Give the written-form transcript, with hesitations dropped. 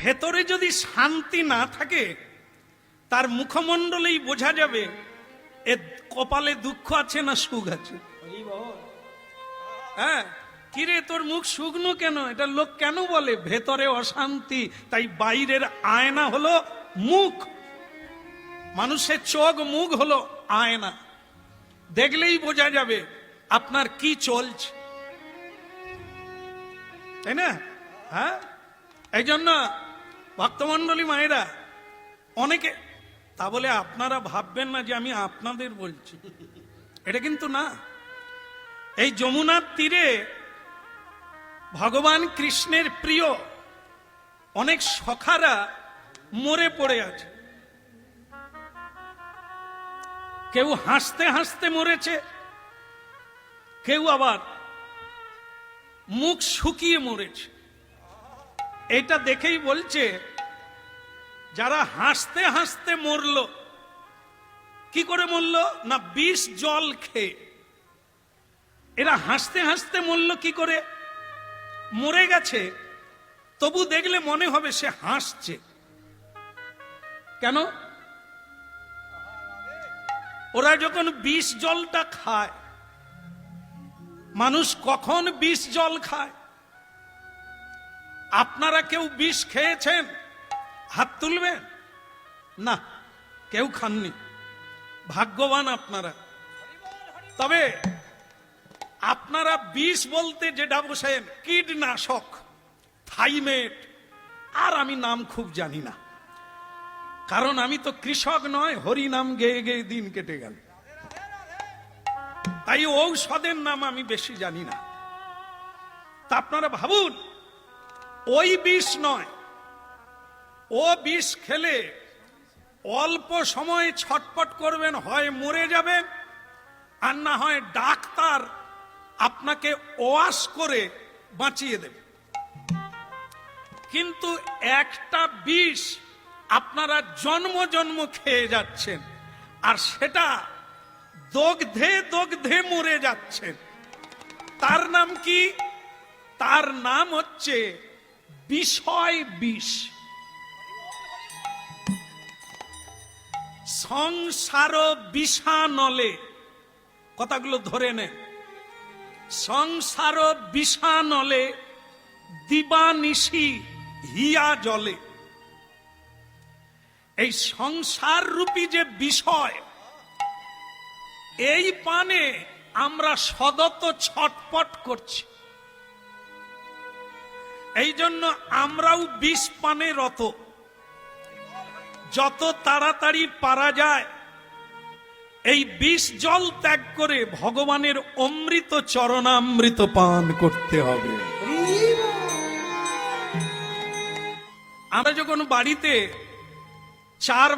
ভেতরে যদি শান্তি না থাকে তার মুখমণ্ডলেই বোঝা যাবে এ কপালে দুঃখ আছে না সুখ আছে। হ্যাঁ, কিরে তোর মুখ শুকনো কেন, এটা লোক কেন বলে? ভেতরে অশান্তি, তাই বাইরের আয়না হলো মুখ। মানুষের চোখ মুখ হলো আয়না, দেখলেই বোঝা যাবে আপনার কি চলছে, তাই না? হ্যাঁ, এই জন্য ভক্তমণ্ডলী মায়েরা অনেকে, তা বলে আপনারা ভাববেন না যে আমি আপনাদের বলছি, এটা কিন্তু না। এই যমুনার তীরে ভগবান কৃষ্ণের প্রিয় অনেক সখারা মরে পড়ে আছে। কেউ হাসতে হাসতে মরেছে, কেউ আবার মুখ শুকিয়ে মরেছে। এটা দেখেই বলছে যারা হাসতে হাসতে মরল, কি করে মরল না বিষ জল খেয়ে। এরা হাসতে হাসতে মরল কি করে? মরে গেছে তবু দেখলে মনে হবে সে হাসছে। কেন? ওরা যখন বিষ জলটা খায়, মানুষ কখন বিষ জল খায়? আপনারা কেউ বিষ খেয়েছেন? হাত তুলবেন না, কেউ খাননি, ভাগ্যবান আপনারা। তবে আপনারা বিষ বলতে যেটা বসেন কীটনাশক, থাইমেট, আর আমি নাম খুব জানি না, কারণ আমি তো কৃষক নয়, হরি নাম গেয়ে গেয়ে দিন কেটে গেল, তাই ঔষধের নাম আমি বেশি জানি না। তা আপনারা ভাবুন, ওই বিষ নয়, ও বিষ খেলে অল্প সময় ছটপট করবেন, হয় মরে যাবেন আর না হয় ডাক্তার আপনাকে ওয়াশ করে বাঁচিয়ে দেবে। কিন্তু একটা বিষ আপনারা জন্ম জন্ম খেয়ে যাচ্ছেন, আর সেটা দগ্ধে দগ্ধে মরে যাচ্ছেন। তার নাম কি? তার নাম হচ্ছে বিষয় বিষ। সংসার বিষানলে, কথাগুলো ধরে নে, সংসার বিষানলে দিবানিশি হিয়া জলে। এই সংসার রূপী যে বিষয়, এই পানে আমরা সদত ছটপট করছি। এই জন্য আমরাও বিষ পানে রত। যত তাড়াতাড়ি পারা যায় এই বিষ জল ত্যাগ করে ভগবানের অমৃত চরণামৃত পান করতে হবে। আমরা যখন বাড়িতে 4